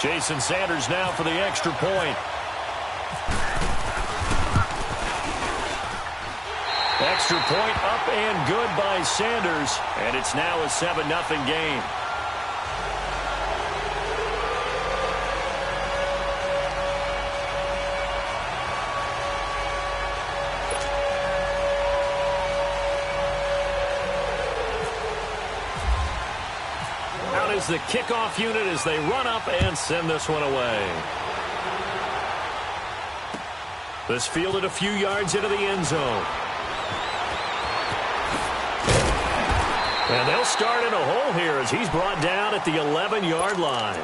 Jason Sanders now for the extra point. Extra point up and good by Sanders, and it's now a 7-0 game. Out is the kickoff unit as they run up and send this one away. This fielded a few yards into the end zone. And they'll start in a hole here as he's brought down at the 11-yard line.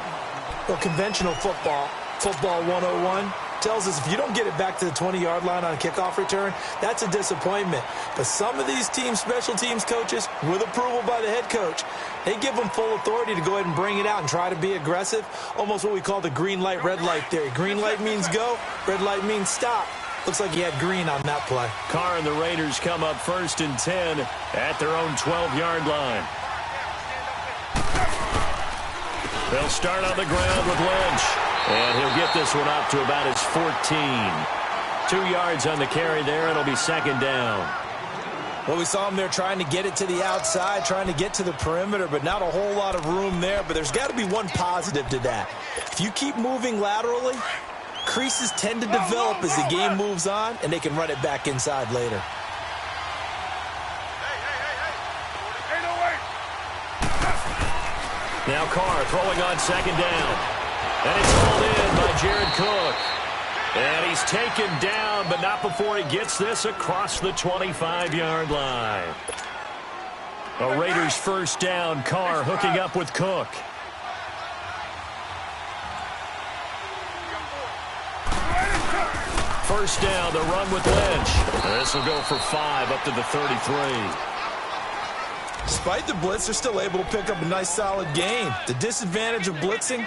Well, conventional football 101, tells us if you don't get it back to the 20-yard line on a kickoff return, that's a disappointment. But some of these teams, special teams coaches, with approval by the head coach, they give them full authority to go ahead and bring it out and try to be aggressive, almost what we call the green light, red light theory. Green light means go, red light means stop. Looks like he had green on that play. Carr and the Raiders come up 1st and 10 at their own 12-yard line. They'll start on the ground with Lynch. And he'll get this one up to about his 14. 2 yards on the carry there. It'll be 2nd down. Well, we saw him there trying to get it to the outside, trying to get to the perimeter, but not a whole lot of room there. But there's got to be one positive to that. If you keep moving laterally, creases tend to develop as the game moves on, and they can run it back inside later. Now Carr throwing on 2nd down. And it's hauled in by Jared Cook. And he's taken down, but not before he gets this across the 25-yard line. A Raiders 1st down. Carr hooking up with Cook. First down, the run with Lynch. This will go for 5 up to the 33. Despite the blitz, they're still able to pick up a nice, solid gain. The disadvantage of blitzing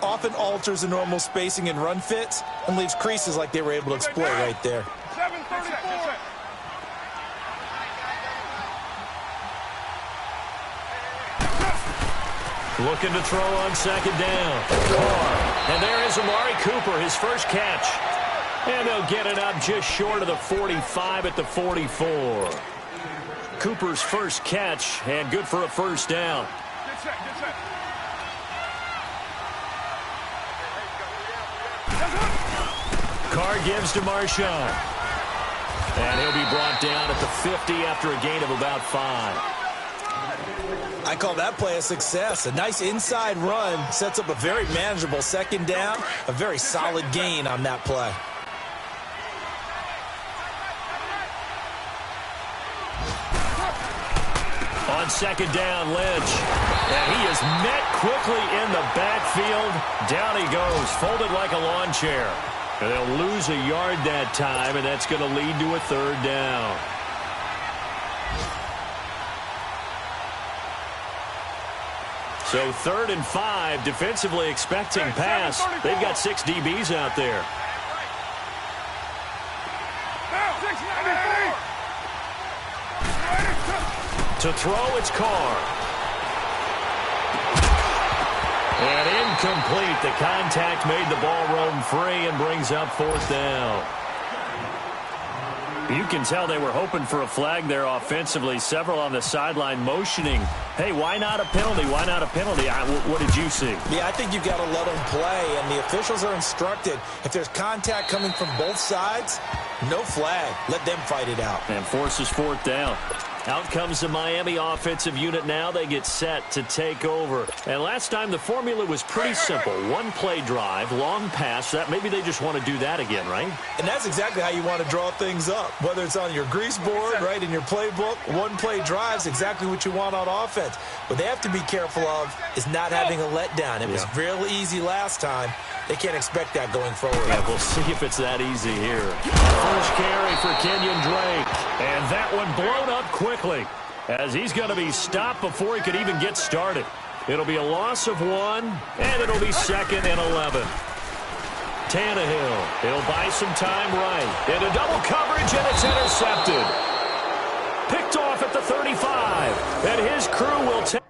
often alters the normal spacing and run fits and leaves creases like they were able to exploit right there. Looking to throw on 2nd down. Carr. And there is Amari Cooper, his first catch. And they'll get it up just short of the 45 at the 44. Cooper's first catch, and good for a 1st down. Carr gives to Marshawn. And he'll be brought down at the 50 after a gain of about 5. I call that play a success. A nice inside run sets up a very manageable 2nd down, a very solid gain on that play. On 2nd down, Lynch. And he is met quickly in the backfield. Down he goes, folded like a lawn chair. And they'll lose a yard that time, and that's going to lead to a 3rd down. So 3rd and 5, defensively expecting pass. They've got 6 DBs out there. To throw, it's Carr. And incomplete. The contact made the ball roam free and brings up 4th down. You can tell they were hoping for a flag there offensively. Several on the sideline motioning, hey, why not a penalty? Why not a penalty? What did you see? Yeah, I think you've got to let them play, and the officials are instructed. If there's contact coming from both sides, no flag. Let them fight it out. And forces 4th down. Out comes the Miami offensive unit now. They get set to take over. And last time the formula was pretty simple. 1-play drive, long pass. That maybe they just want to do that again, right? And that's exactly how you want to draw things up. Whether it's on your grease board, right, in your playbook, 1-play drive's exactly what you want on offense. What they have to be careful of is not having a letdown. It was real easy last time. They can't expect that going forward. Yeah, we'll see if it's that easy here. First carry for Kenyon Drake. And that one blown up quickly as he's going to be stopped before he could even get started. It'll be a loss of 1, and it'll be 2nd and 11. Tannehill, he'll buy some time right. Into double coverage, and it's intercepted. Picked off at the 35, and his crew will take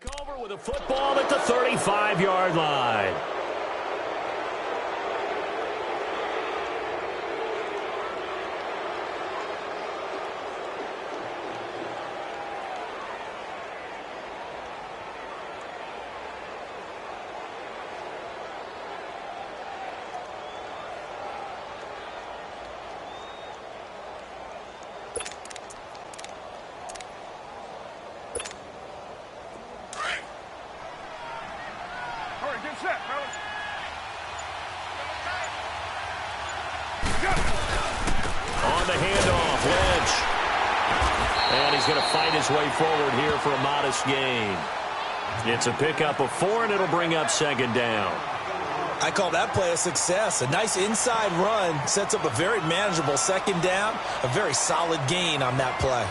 Take over with a football at the 35-yard line. On the handoff, Lynch. And he's going to fight his way forward here for a modest gain. It's a pickup of 4, and it'll bring up second down. I call that play a success. A nice inside run sets up a very manageable second down. A very solid gain on that play.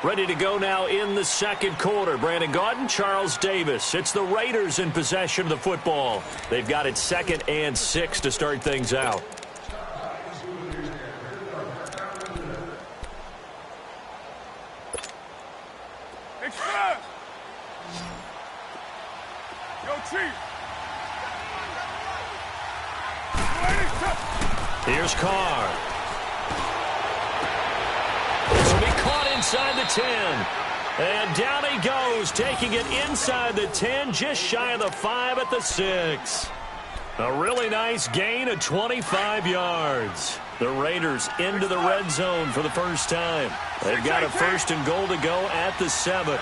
Ready to go now in the second quarter. Brandon Gaudin, Charles Davis. It's the Raiders in possession of the football. They've got it 2nd and 6 to start things out. Express! Yo, Chief! Here's Carr. This will be caught inside the 10. And down he goes, taking it inside the 10, just shy of the 5 at the 6. A really nice gain of 25 yards. The Raiders into the red zone for the first time. They've got a 1st and goal to go at the 7.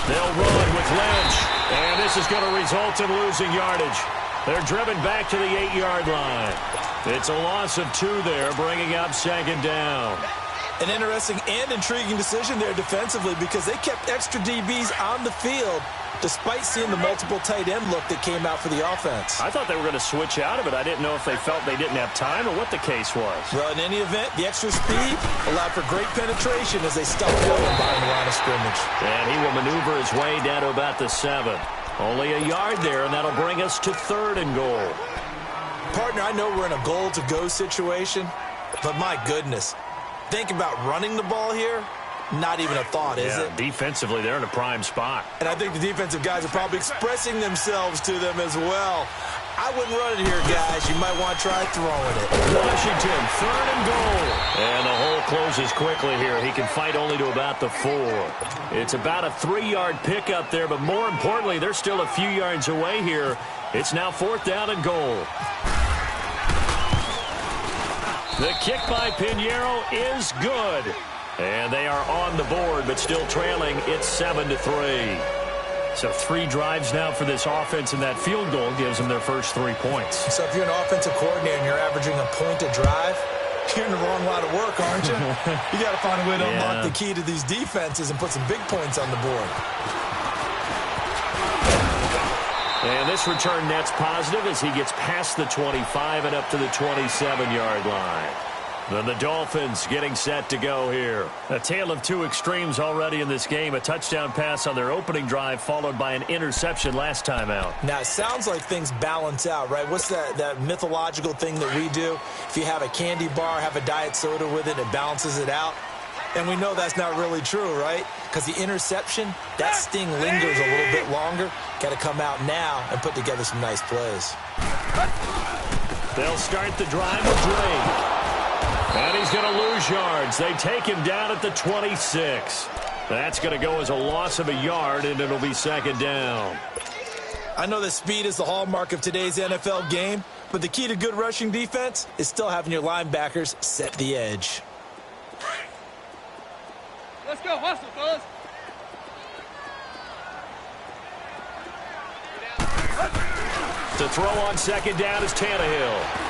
They'll run with Lynch. And this is going to result in losing yardage. They're driven back to the 8-yard line. It's a loss of 2 there, bringing up second down. An interesting and intriguing decision there defensively because they kept extra DBs on the field despite seeing the multiple tight end look that came out for the offense. I thought they were going to switch out of it. I didn't know if they felt they didn't have time or what the case was. Well, in any event, the extra speed allowed for great penetration as they stuffed out behind the line of scrimmage. And he will maneuver his way down to about the 7. Only a yard there, and that'll bring us to 3rd and goal. Partner, I know we're in a goal-to-go situation, but my goodness, think about running the ball here. Not even a thought, is it? Defensively, they're in a prime spot. And I think the defensive guys are probably expressing themselves to them as well. I wouldn't run it here, guys. You might want to try throwing it. Washington, 3rd and goal. And the hole closes quickly here. He can fight only to about the 4. It's about a 3-yard pickup there, but more importantly, they're still a few yards away here. It's now 4th down and goal. The kick by Pinheiro is good. And they are on the board, but still trailing. It's 7-3. So 3 drives now for this offense, and that field goal gives them their first 3 points. So if you're an offensive coordinator and you're averaging a point a drive, you're in the wrong line of work, aren't you? You got to find a way to unlock the key to these defenses and put some big points on the board. And this return net's positive as he gets past the 25 and up to the 27-yard line. Then the Dolphins getting set to go here. A tale of 2 extremes already in this game. A touchdown pass on their opening drive followed by an interception last time out. Now, it sounds like things balance out, right? What's that mythological thing that we do? If you have a candy bar, have a diet soda with it, it balances it out. And we know that's not really true, right? Because the interception, that sting lingers a little bit longer. Got to come out now and put together some nice plays. They'll start the drive with Drake. And he's going to lose yards. They take him down at the 26. That's going to go as a loss of a yard, and it'll be second down. I know that speed is the hallmark of today's NFL game, but the key to good rushing defense is still having your linebackers set the edge. Let's go, hustle, fellas. To throw on second down is Tannehill.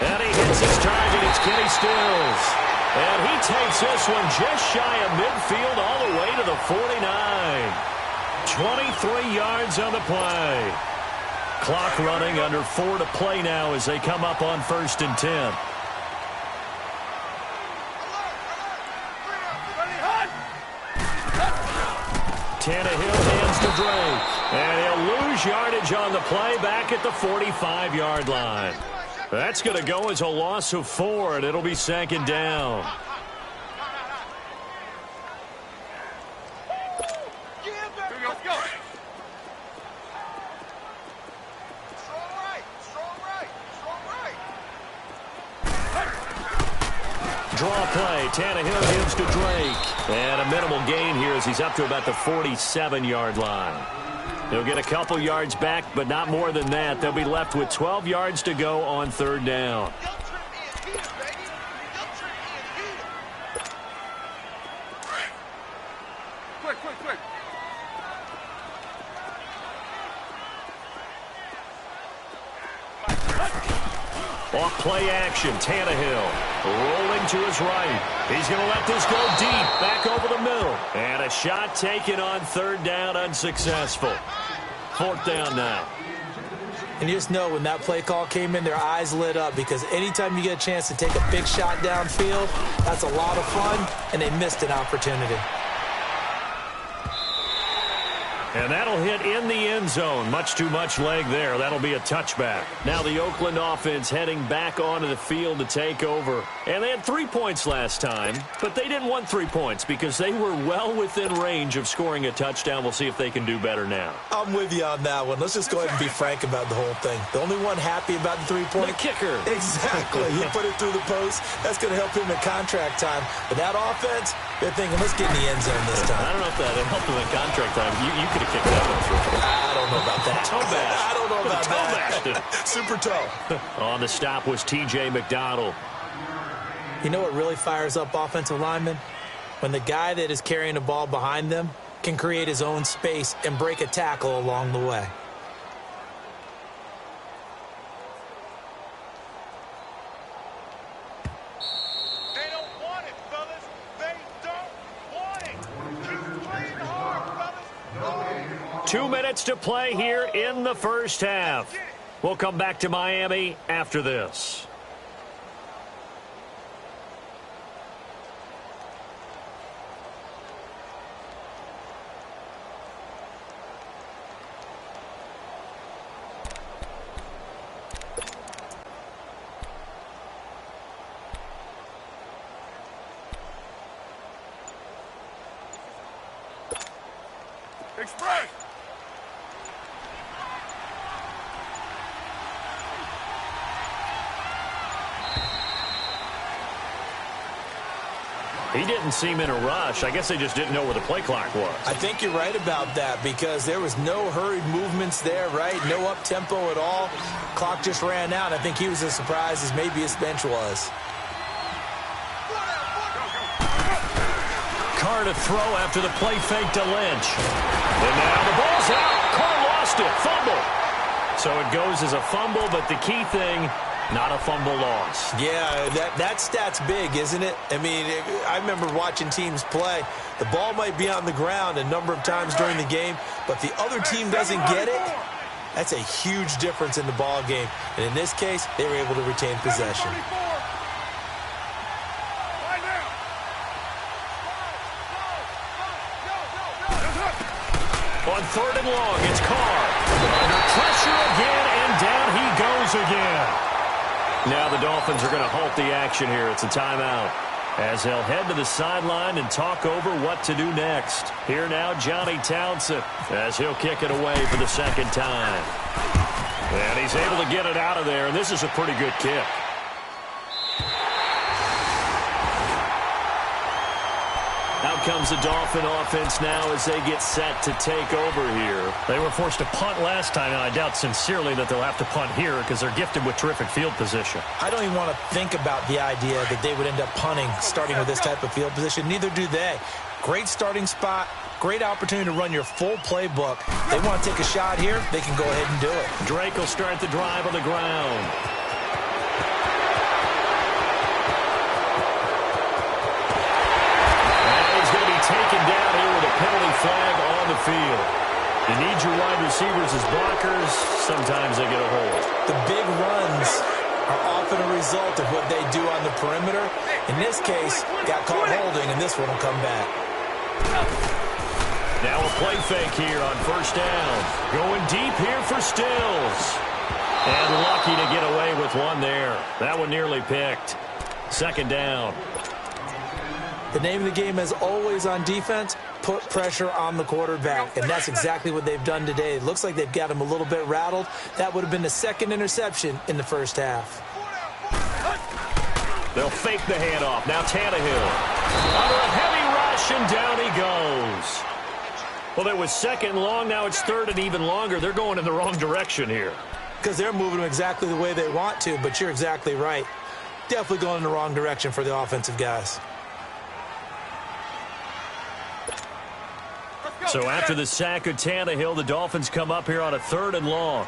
And he hits his target. It's Kenny Stills. And he takes this one just shy of midfield all the way to the 49. 23 yards on the play. Clock running, under 4 to play now as they come up on 1st and 10. Tannehill hands to Drake. And he'll lose yardage on the play back at the 45-yard line. That's going to go as a loss of 4, and it'll be 2nd down. Let's go. Draw play. Tannehill gives to Drake. And a minimal gain here as he's up to about the 47-yard line. He'll get a couple yards back, but not more than that. They'll be left with 12 yards to go on 3rd down. Quick. Off play action, Tannehill rolling to his right. He's going to let this go deep, back over the middle. And a shot taken on 3rd down, unsuccessful. 4th down now. And you just know when that play call came in, their eyes lit up because anytime you get a chance to take a big shot downfield, that's a lot of fun, and they missed an opportunity. And that'll hit in the end zone. Much too much leg there. That'll be a touchback. Now the Oakland offense heading back onto the field to take over. And they had 3 points last time, but they didn't want 3 points because they were well within range of scoring a touchdown. We'll see if they can do better now. I'm with you on that one. Let's just go ahead and be frank about the whole thing. The only one happy about the 3-point. The kicker. Exactly. He put it through the post. That's going to help him in contract time. But that offense, they're thinking, let's get in the end zone this time. I don't know if that helped him in contract time. You could have kicked that one through. I don't know about that. Toe bash. I don't know about that. Toe bashed it. Super toe. On the stop was T.J. McDonald. You know what really fires up offensive linemen? When the guy that is carrying the ball behind them can create his own space and break a tackle along the way. They don't want it, fellas. They don't want it. Keep playing hard, fellas. 2 minutes to play here in the first half. We'll come back to Miami after this. Express. He didn't seem in a rush. I guess they just didn't know where the play clock was. I think you're right about that because there was no hurried movements there, right? No up-tempo at all. Clock just ran out. I think he was as surprised as maybe his bench was. Carr to throw after the play fake to Lynch. And now the ball's out. Carr lost it. Fumble. So it goes as a fumble, but the key thing, not a fumble loss. Yeah, that stat's big, isn't it? I mean, I remember watching teams play. The ball might be on the ground a number of times during the game, but the other team doesn't get it. That's a huge difference in the ball game. And in this case, they were able to retain possession. On 3rd and long, it's Carr. Under pressure again, and down he goes again. Now the Dolphins are going to halt the action here. It's a timeout as they'll head to the sideline and talk over what to do next. Here now, Johnny Townsend, as he'll kick it away for the 2nd time. And he's able to get it out of there, and this is a pretty good kick. Out comes the Dolphin offense now as they get set to take over here. They were forced to punt last time, and I doubt sincerely that they'll have to punt here because they're gifted with terrific field position. I don't even want to think about the idea that they would end up punting starting with this type of field position. Neither do they. Great starting spot, great opportunity to run your full playbook. They want to take a shot here, they can go ahead and do it. Drake will start the drive on the ground. Taken down here with a penalty flag on the field. You need your wide receivers as blockers. Sometimes they get a hold. The big runs are often a result of what they do on the perimeter. In this case, got caught holding, and this one will come back. Now a play fake here on 1st down. Going deep here for Stills. And lucky to get away with one there. That one nearly picked. Second down. The name of the game is always on defense, put pressure on the quarterback. And that's exactly what they've done today. It looks like they've got him a little bit rattled. That would have been the second interception in the first half. They'll fake the handoff. Now Tannehill. Under a heavy rush, and down he goes. Well, it was second and long. Now it's third and even longer. They're going in the wrong direction here. Because they're moving them exactly the way they want to, but you're exactly right. Definitely going in the wrong direction for the offensive guys. So after the sack of Tannehill, the Dolphins come up here on a third and long.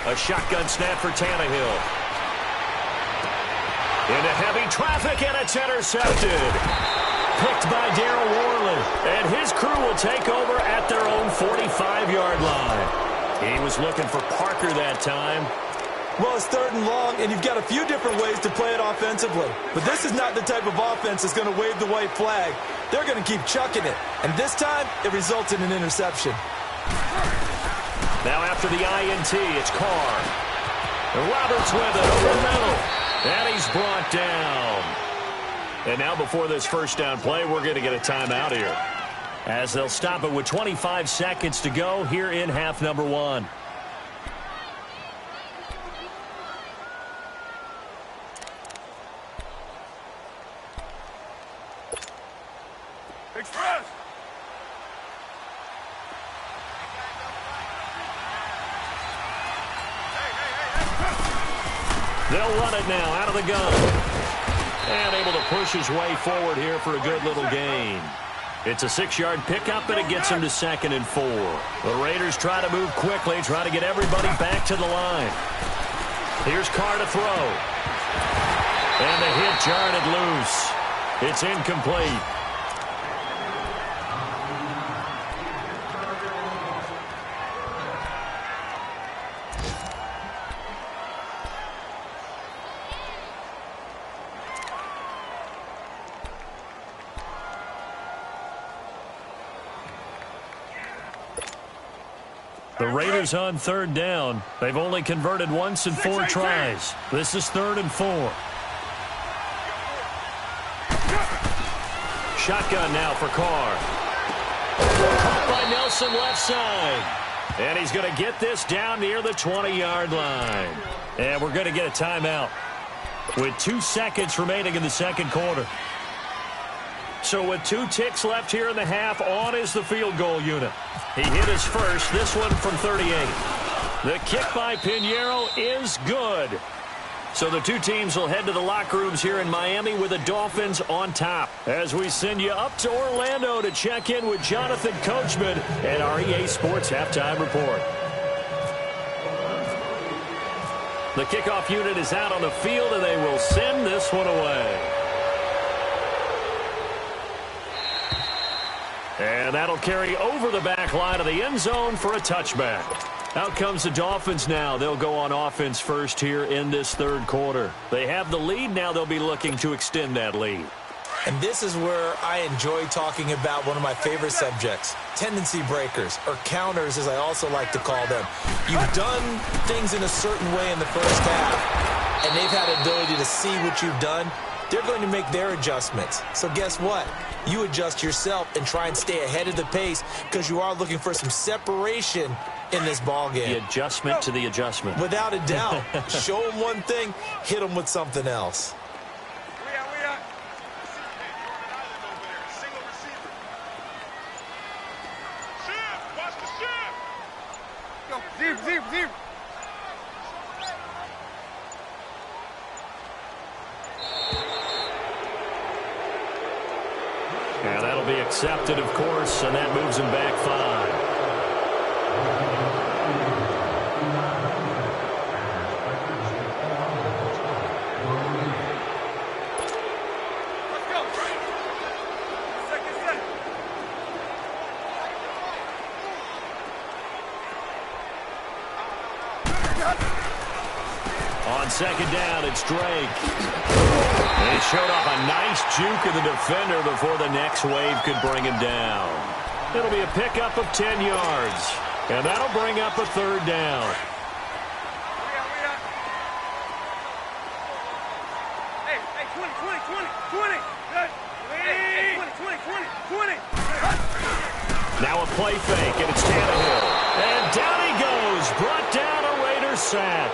A shotgun snap for Tannehill. Into heavy traffic, and it's intercepted. Picked by Darryl Worley. And his crew will take over at their own 45-yard line. He was looking for Parker that time. Well, it's third and long, and you've got a few different ways to play it offensively. But this is not the type of offense that's going to wave the white flag. They're going to keep chucking it. And this time, it results in an interception. Now after the INT, it's Carr. And Roberts with it over the middle. And he's brought down. And now before this first down play, we're going to get a timeout here, as they'll stop it with 25 seconds to go here in half number one. Express! They'll run it now out of the gun. And able to push his way forward here for a good little gain. It's a 6-yard pickup, and it gets him to second and 4. The Raiders try to move quickly, try to get everybody back to the line. Here's Carr to throw. And the hit jarred it loose. It's incomplete. The Raiders on third down. They've only converted once in 4 tries. This is 3rd and 4. Shotgun now for Carr. Caught by Nelson left side. And he's going to get this down near the 20-yard line. And we're going to get a timeout with 2 seconds remaining in the second quarter. So with 2 ticks left here in the half, on is the field goal unit. He hit his first, this one from 38. The kick by Pinheiro is good. So the 2 teams will head to the locker rooms here in Miami with the Dolphins on top, as we send you up to Orlando to check in with Jonathan Coachman and our EA Sports Halftime Report. The kickoff unit is out on the field, and they will send this one away. And that'll carry over the back line of the end zone for a touchback. Out comes the Dolphins now. They'll go on offense first here in this third quarter. They have the lead. Now they'll be looking to extend that lead. And this is where I enjoy talking about one of my favorite subjects, tendency breakers, or counters as I also like to call them. You've done things in a certain way in the first half, and they've had the ability to see what you've done. They're going to make their adjustments. So guess what? You adjust yourself and try and stay ahead of the pace, because you are looking for some separation in this ball game. The adjustment to the adjustment. Without a doubt. Show them one thing, hit them with something else. We out. Single receiver. Shift! Watch the shift! Go, zero. And that'll be accepted, of course, and that moves him back 5. On second down, it's Drake. And he showed off a nice juke of the defender before the next wave could bring him down. It'll be a pickup of 10 yards. And that'll bring up a third down. Now a play fake, and it's Tannehill. And down he goes. Brought down a Raiders sack.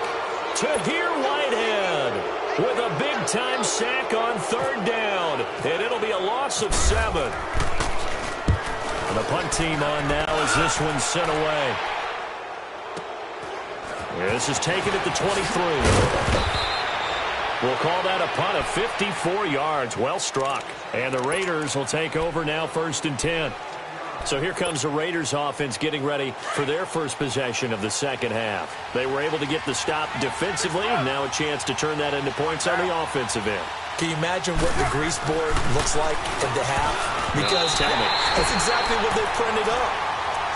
Tahir Whitehead with a big-time sack on third down. And it'll be a loss of 7. And the punt team on now as this one's sent away. This is taken at the 23. We'll call that a punt of 54 yards. Well struck. And the Raiders will take over now 1st and 10. So here comes the Raiders offense getting ready for their first possession of the second half. They were able to get the stop defensively, and now a chance to turn that into points on the offensive end. Can you imagine what the grease board looks like at the half? Because that's exactly what they printed up.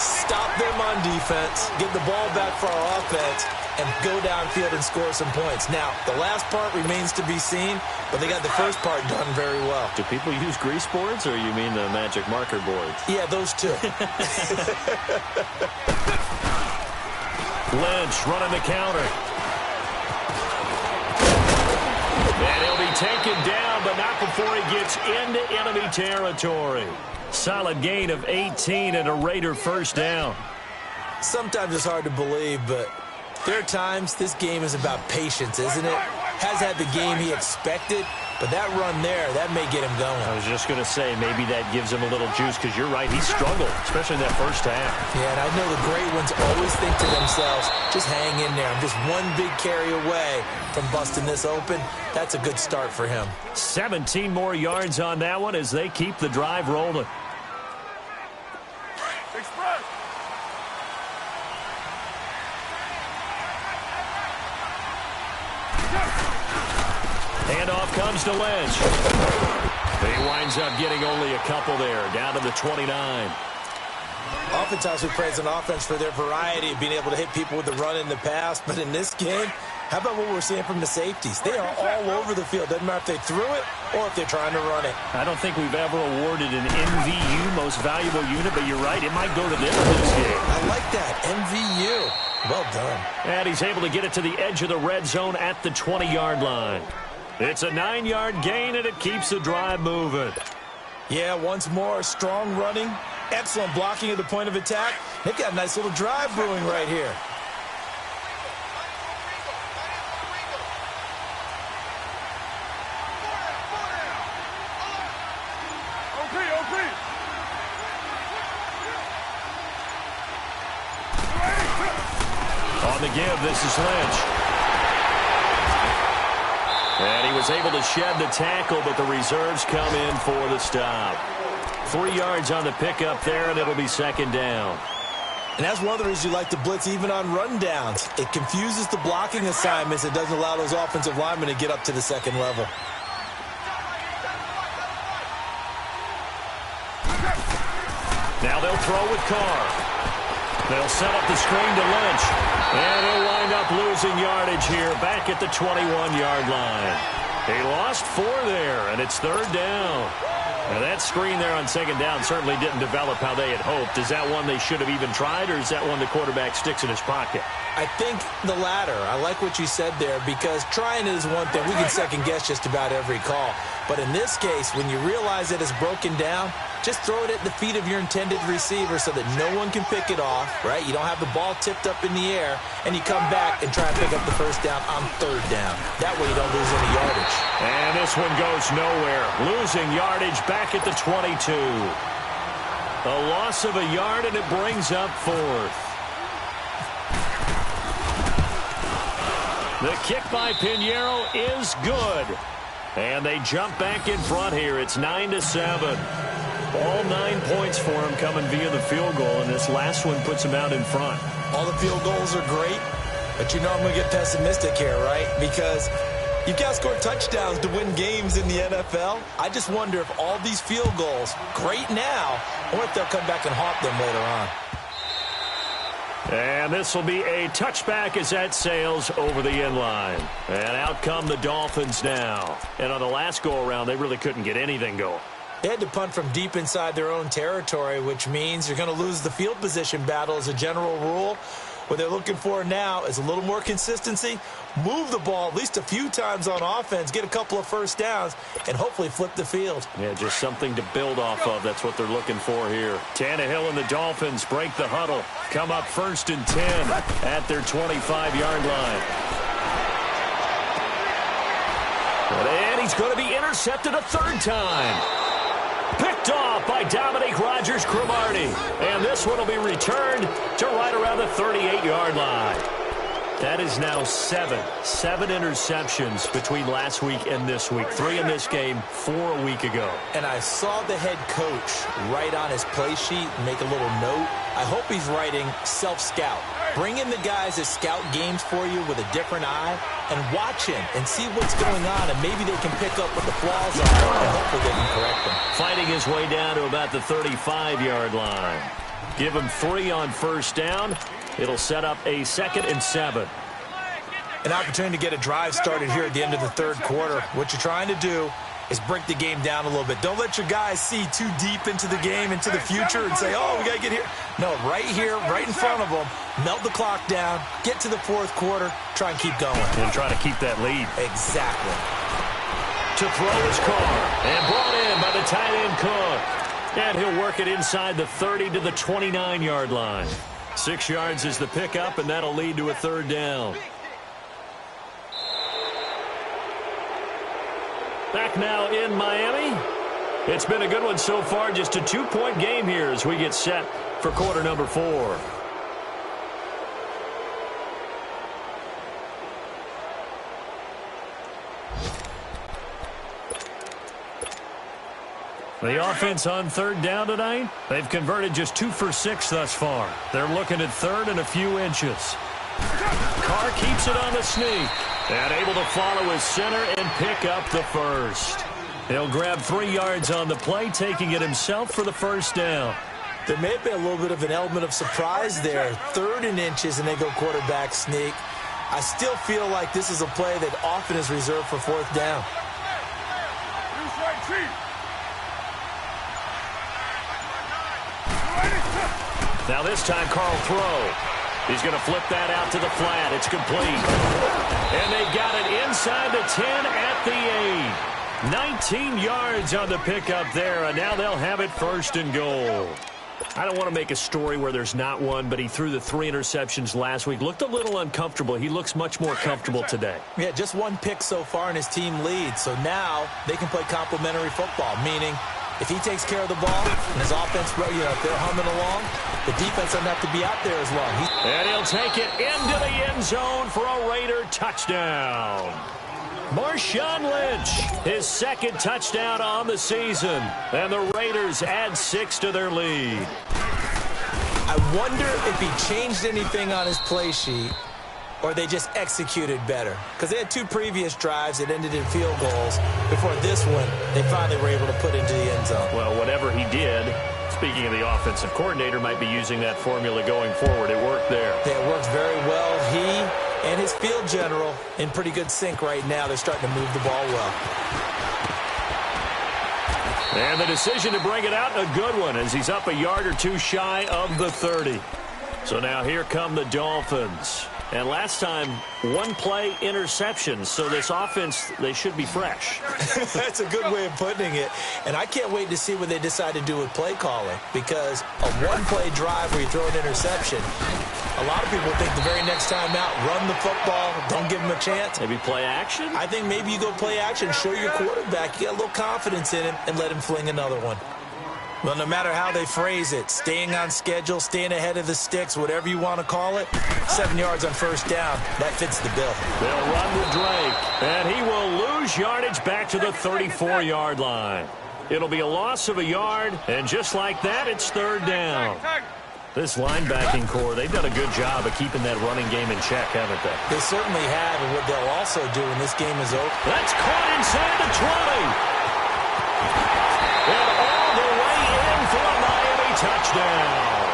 Stop them on defense, get the ball back for our offense, and go downfield and score some points. Now, the last part remains to be seen, but they got the first part done very well. Do people use grease boards, or you mean the magic marker boards? Yeah, those two. Lynch running the counter. And he'll be taken down, but not before he gets into enemy territory. Solid gain of 18 and a Raider first down. Sometimes it's hard to believe, but there are times this game is about patience, isn't it? Has had the game he expected, but that run there, that may get him going. I was just going to say, maybe that gives him a little juice, because you're right, he struggled, especially in that first half. Yeah, and I know the great ones always think to themselves, just hang in there. I'm just one big carry away from busting this open. That's a good start for him. 17 more yards on that one as they keep the drive rolling. Handoff comes to Lynch. He winds up getting only a couple there, down to the 29. Oftentimes we praise an offense for their variety of being able to hit people with the run in the pass, but in this game, how about what we're seeing from the safeties? They are all over the field. Doesn't matter if they threw it or if they're trying to run it. I don't think we've ever awarded an MVU, most valuable unit, but you're right, it might go to them in this game. I like that, MVU. Well done. And he's able to get it to the edge of the red zone at the 20-yard line. It's a 9-yard gain, and it keeps the drive moving. Yeah, once more, strong running, excellent blocking at the point of attack. They've got a nice little drive brewing right here. On the give, this is Lynch. And he was able to shed the tackle, but the reserves come in for the stop. 3 yards on the pickup there, and it'll be second down. And that's one of the reasons you like to blitz even on rundowns. It confuses the blocking assignments. It doesn't allow those offensive linemen to get up to the second level. Now they'll throw with Carr. They'll set up the screen to Lynch. And he'll wind up losing yardage here back at the 21-yard line. He lost 4 there, and it's third down. Now that screen there on second down certainly didn't develop how they had hoped. Is that one they should have even tried, or is that one the quarterback sticks in his pocket? I think the latter. I like what you said there, because trying it is one thing. We can second-guess just about every call. But in this case, when you realize it is broken down, just throw it at the feet of your intended receiver so that no one can pick it off, right? You don't have the ball tipped up in the air, and you come back and try to pick up the first down on third down. That way you don't lose any yardage. And this one goes nowhere. Losing yardage back at the 22. A loss of a yard, and it brings up fourth. The kick by Pinheiro is good. And they jump back in front here. It's 9-7. All 9 points for him coming via the field goal, and this last one puts him out in front. All the field goals are great, but you know I'm going to get pessimistic here, right? Because you've got to score touchdowns to win games in the NFL. I just wonder if all these field goals, great now, or if they'll come back and haunt them later on. And this will be a touchback as that sails over the end line. And out come the Dolphins now. And on the last go-around, they really couldn't get anything going. They had to punt from deep inside their own territory, which means you're going to lose the field position battle as a general rule. What they're looking for now is a little more consistency, move the ball at least a few times on offense, get a couple of first downs, and hopefully flip the field. Yeah, just something to build off of. That's what they're looking for here. Tannehill and the Dolphins break the huddle, come up 1st and 10 at their 25-yard line. And he's going to be intercepted a 3rd time. Picked off by Dominique Rodgers-Cromartie. And this one will be returned to right around the 38-yard line. That is now 7 interceptions between last week and this week. 3 in this game, 4 a week ago. And I saw the head coach write on his play sheet and make a little note. I hope he's writing self-scout. Bring in the guys that scout games for you with a different eye and watch him and see what's going on, and maybe they can pick up what the flaws are and hopefully they can correct them. Fighting his way down to about the 35-yard line. Give him 3 on 1st down. It'll set up a 2nd and 7. An opportunity to get a drive started here at the end of the 3rd quarter. What you're trying to do is break the game down a little bit. Don't let your guys see too deep into the game, into the future, and say, oh, we got to get here. No, right here, right in front of them, melt the clock down, get to the 4th quarter, try and keep going. And try to keep that lead. Exactly. To throw his car, and brought in by the tight end Cook. And he'll work it inside the 30 to the 29-yard line. 6 yards is the pickup, and that'll lead to a 3rd down. Back now in Miami. It's been a good one so far. Just a 2-point game here as we get set for quarter number 4. The offense on 3rd down tonight, they've converted just 2 for 6 thus far. They're looking at 3rd and a few inches. Carr keeps it on the sneak. And able to follow his center and pick up the 1st. He'll grab 3 yards on the play, taking it himself for the 1st down. There may have been a little bit of an element of surprise there. 3rd and inches, and they go quarterback sneak. I still feel like this is a play that often is reserved for 4th down. Now this time, Carl throw. He's going to flip that out to the flat. It's complete. And they got it inside the 10 at the 8. 19 yards on the pickup there, and now they'll have it 1st and goal. I don't want to make a story where there's not one, but he threw the 3 interceptions last week. Looked a little uncomfortable. He looks much more comfortable today. Yeah, just 1 pick so far, and his team leads. So now they can play complementary football, meaning if he takes care of the ball and his offense, if they're humming along, the defense doesn't have to be out there as long. And he'll take it into the end zone for a Raider touchdown. Marshawn Lynch, his 2nd touchdown on the season. And the Raiders add 6 to their lead. I wonder if he changed anything on his play sheet or they just executed better. Because they had 2 previous drives that ended in field goals. Before this one, they finally were able to put into the end zone. Well, whatever he did, speaking of the offensive coordinator, might be using that formula going forward. It worked there. Yeah, it worked very well. He and his field general in pretty good sync right now. They're starting to move the ball well. And the decision to bring it out, a good one, as he's up a yard or 2 shy of the 30. So now here come the Dolphins. And last time, 1 play interception. So this offense, they should be fresh. That's a good way of putting it. And I can't wait to see what they decide to do with play calling. Because a 1-play drive where you throw an interception, a lot of people think the very next time out, run the football, don't give him a chance. Maybe play action? I think maybe you go play action, show your quarterback, you get a little confidence in him, and let him fling another one. Well, no matter how they phrase it, staying on schedule, staying ahead of the sticks, whatever you want to call it, 7 yards on 1st down, that fits the bill. They'll run with Drake, and he will lose yardage back to the 34-yard line. It'll be a loss of a yard, and just like that, it's 3rd down. This linebacking core, they've done a good job of keeping that running game in check, haven't they? They certainly have, and what they'll also do when this game is over. That's caught inside the 20. And all the way in for a Miami touchdown.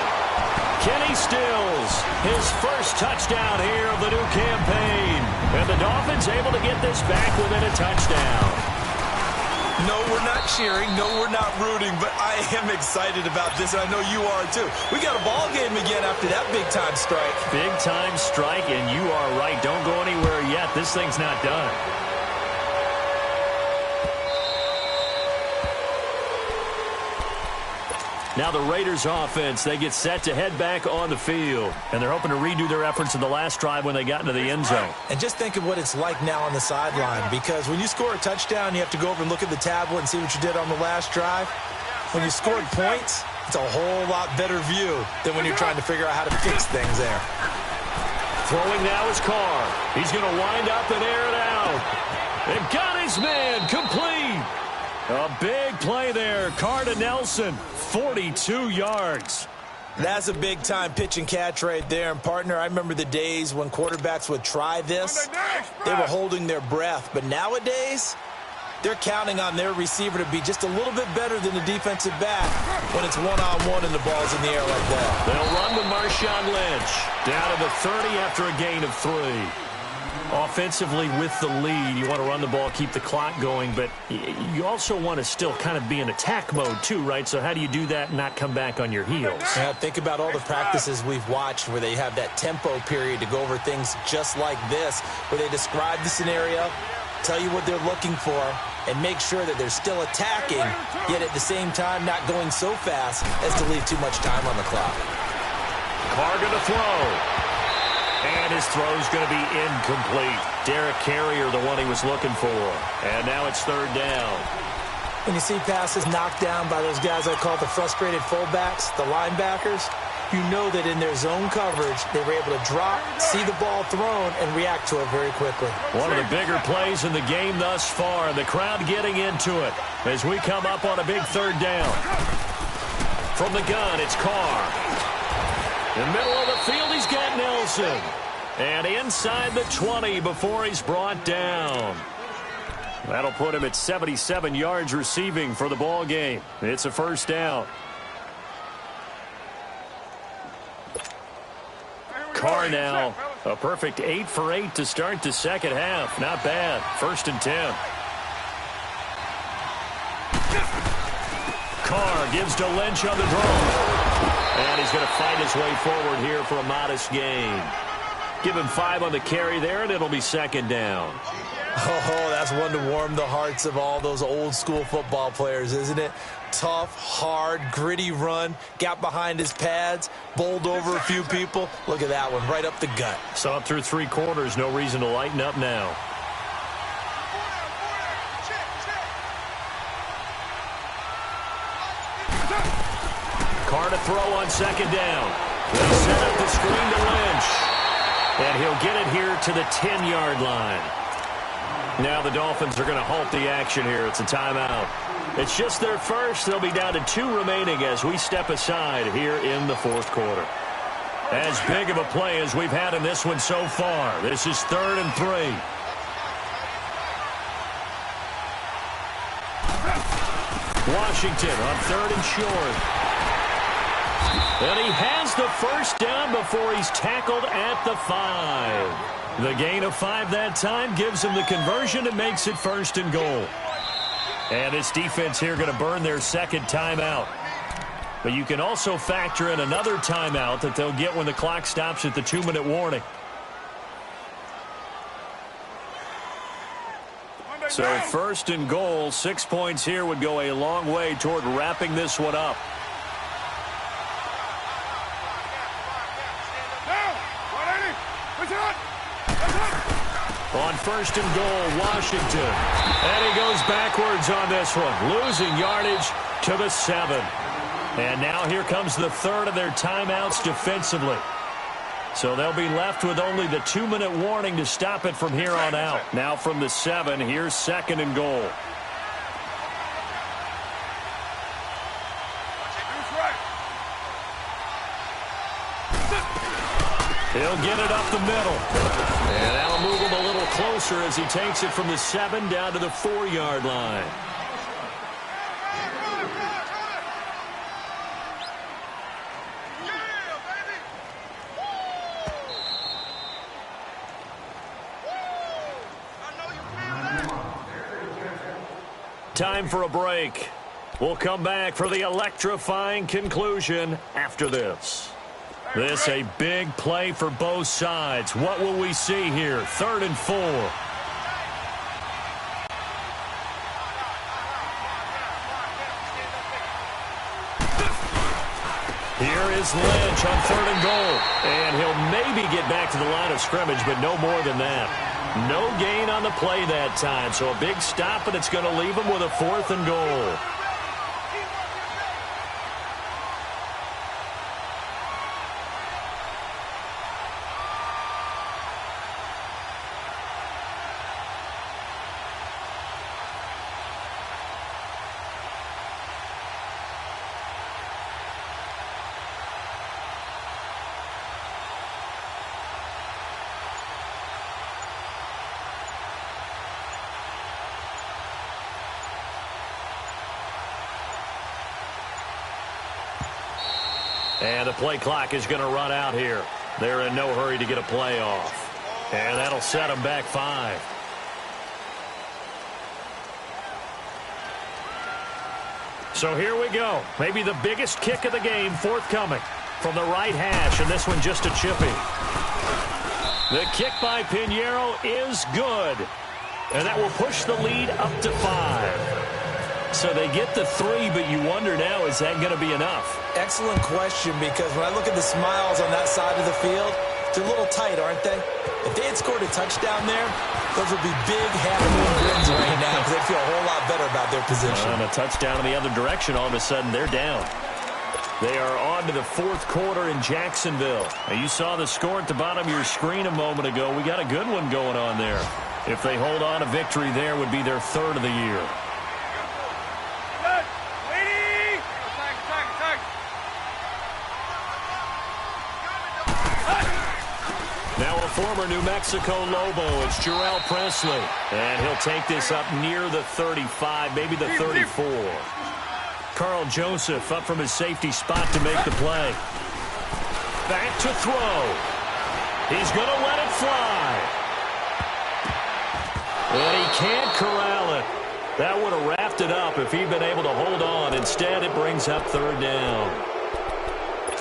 Kenny Stills, his 1st touchdown here of the new campaign. And the Dolphins able to get this back within a touchdown. No, we're not cheering. No, we're not rooting, but I am excited about this, and I know you are too. We got a ball game again after that big-time strike. Big-time strike, and you are right. Don't go anywhere yet. This thing's not done. Now the Raiders offense, they get set to head back on the field. And they're hoping to redo their efforts in the last drive when they got into the end zone. And just think of what it's like now on the sideline, because when you score a touchdown, you have to go over and look at the tablet and see what you did on the last drive. When you scored points, it's a whole lot better view than when you're trying to figure out how to fix things there. Throwing now is Carr. He's going to wind up and air it out. And got his man complete. A big play there. Carr to Nelson, 42 yards. That's a big-time pitch and catch right there. And, partner, I remember the days when quarterbacks would try this. They were holding their breath. But nowadays, they're counting on their receiver to be just a little bit better than the defensive back when it's one-on-one and the ball's in the air like that. They'll run with Marshawn Lynch. Down to the 30 after a gain of 3. Offensively with the lead, you want to run the ball, keep the clock going, but you also want to still kind of be in attack mode too, right? So how do you do that and not come back on your heels? Yeah, think about all the practices we've watched where they have that tempo period to go over things just like this, where they describe the scenario, tell you what they're looking for, and make sure that they're still attacking, yet at the same time not going so fast as to leave too much time on the clock. Carr going to throw. And his throw's going to be incomplete. Derek Carrier, the one he was looking for. And now it's 3rd down. When you see passes knocked down by those guys I call the frustrated fullbacks, the linebackers, you know that in their zone coverage, they were able to drop, see the ball thrown, and react to it very quickly. One of the bigger plays in the game thus far. The crowd getting into it as we come up on a big 3rd down. From the gun, it's Carr. In the middle of the field, he's got Nelson. And inside the 20 before he's brought down. That'll put him at 77 yards receiving for the ball game. It's a 1st down. Carr now, a perfect 8 for 8 to start the second half. Not bad. 1st and 10. Carr gives to Lynch on the draw. And he's going to fight his way forward here for a modest gain. Give him 5 on the carry there, and it'll be 2nd down. Oh, that's one to warm the hearts of all those old-school football players, isn't it? Tough, hard, gritty run, got behind his pads, bowled over a few people. Look at that one, right up the gut. Saw it through 3 quarters, no reason to lighten up now. Carr to throw on 2nd down. They'll set up the screen to Lynch. And he'll get it here to the 10-yard line. Now the Dolphins are going to halt the action here. It's a timeout. It's just their first. They'll be down to 2 remaining as we step aside here in the 4th quarter. As big of a play as we've had in this one so far. This is 3rd and 3. Washington on 3rd and short. And he has the 1st down before he's tackled at the 5. The gain of 5 that time gives him the conversion and makes it 1st and goal. And this defense here going to burn their 2nd timeout. But you can also factor in another timeout that they'll get when the clock stops at the 2-minute warning. So 1st and goal, 6 points here would go a long way toward wrapping this one up. On 1st and goal, Washington. And he goes backwards on this one, losing yardage to the 7. And now here comes the 3rd of their timeouts defensively. So they'll be left with only the 2-minute warning to stop it from here on out. Now from the 7, here's 2nd and goal. He'll get it up the middle. And that'll move him a little closer as he takes it from the 7 down to the 4-yard line. Time for a break. We'll come back for the electrifying conclusion after this. This a big play for both sides. What will we see here? 3rd and 4. Here is Lynch on 3rd and goal. And he'll maybe get back to the line of scrimmage, but no more than that. No gain on the play that time. So a big stop, and it's going to leave him with a 4th and goal. And the play clock is going to run out here. They're in no hurry to get a play off. And that'll set them back 5. So here we go. Maybe the biggest kick of the game forthcoming from the right hash, and this one just a chippy. The kick by Pinheiro is good. And that will push the lead up to 5. So they get the 3, but you wonder now, is that going to be enough? Excellent question, because when I look at the smiles on that side of the field, they're a little tight, aren't they? If they had scored a touchdown there, those would be big half-moon grins right now because they'd feel a whole lot better about their position. And a touchdown in the other direction, all of a sudden they're down. They are on to the 4th quarter in Jacksonville. Now, you saw the score at the bottom of your screen a moment ago. We got a good one going on there. If they hold on to victory there, would be their 3rd of the year. Now a former New Mexico Lobo, it's Jarrell Presley. And he'll take this up near the 35, maybe the 34. Carl Joseph up from his safety spot to make the play. Back to throw. He's going to let it fly. And he can't corral it. That would have wrapped it up if he'd been able to hold on. Instead, it brings up 3rd down.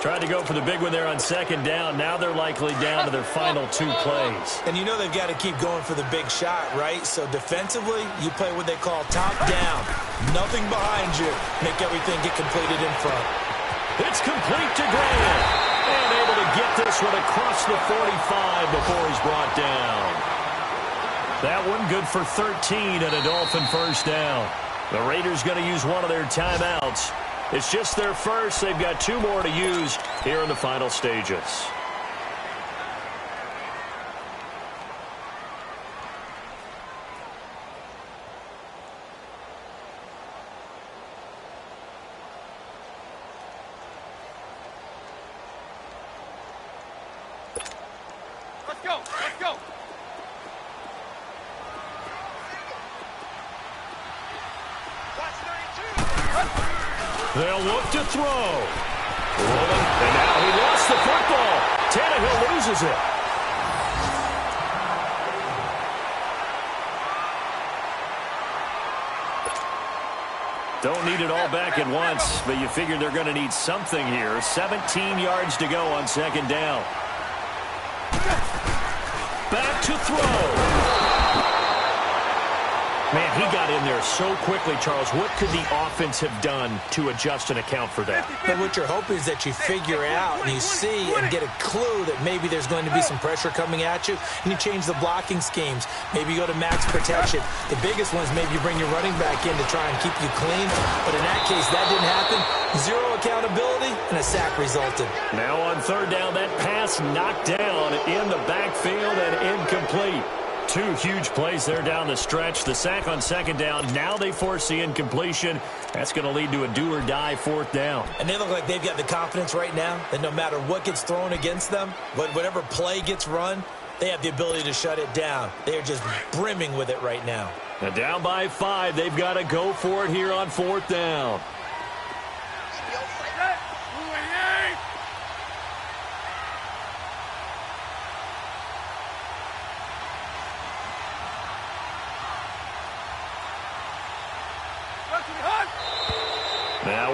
Tried to go for the big one there on 2nd down. Now they're likely down to their final 2 plays. And you know they've got to keep going for the big shot, right? So defensively, you play what they call top down. Nothing behind you. Make everything get completed in front. It's complete to Graham. And able to get this one across the 45 before he's brought down. That one good for 13 and a Dolphin 1st down. The Raiders going to use one of their timeouts. It's just their first. They've got 2 more to use here in the final stages. Let's go. Let's go. They'll look to throw. Rolling, and now he lost the football. Tannehill loses it. Don't need it all back at once, but you figure they're going to need something here. 17 yards to go on 2nd down. Back to throw. Man, he got in there so quickly, Charles. What could the offense have done to adjust and account for that? But what you're hoping is that you figure out and you see and get a clue that maybe there's going to be some pressure coming at you, and you change the blocking schemes. Maybe you go to max protection. The biggest one is maybe you bring your running back in to try and keep you clean. But in that case, that didn't happen. 0 accountability, and a sack resulted. Now on 3rd down, that pass knocked down in the backfield and incomplete. 2 huge plays there down the stretch. The sack on 2nd down. Now they force the incompletion. That's going to lead to a do-or-die 4th down. And they look like they've got the confidence right now that no matter what gets thrown against them, whatever play gets run, they have the ability to shut it down. They are just brimming with it right now. Now down by 5. They've got to go for it here on 4th down.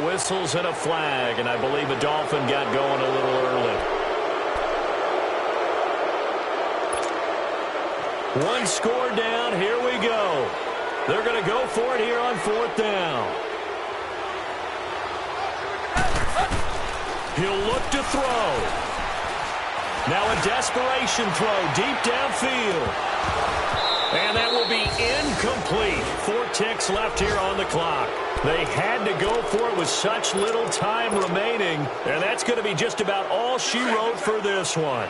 The whistles and a flag, and I believe a Dolphin got going a little early. One score down. Here we go. They're going to go for it here on 4th down. He'll look to throw. Now a desperation throw deep downfield. And that will be incomplete. 4 ticks left here on the clock. They had to go for it with such little time remaining. And that's going to be just about all she wrote for this one.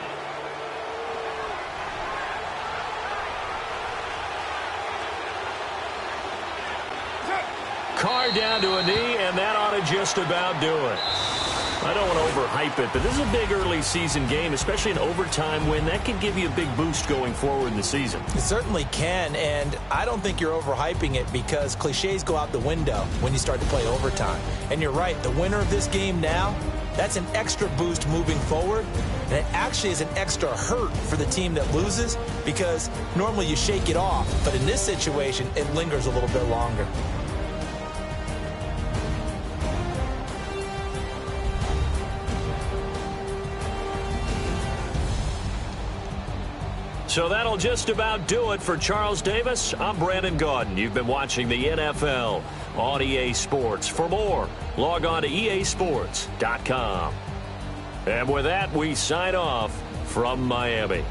Carr down to a knee, and that ought to just about do it. I don't want to overhype it, but this is a big early season game, especially an overtime win. That can give you a big boost going forward in the season. It certainly can, and I don't think you're overhyping it because cliches go out the window when you start to play overtime. And you're right, the winner of this game now, that's an extra boost moving forward, and it actually is an extra hurt for the team that loses because normally you shake it off, but in this situation, it lingers a little bit longer. So that'll just about do it for Charles Davis. I'm Brandon Gaudin. You've been watching the NFL on EA Sports. For more, log on to easports.com. And with that, we sign off from Miami.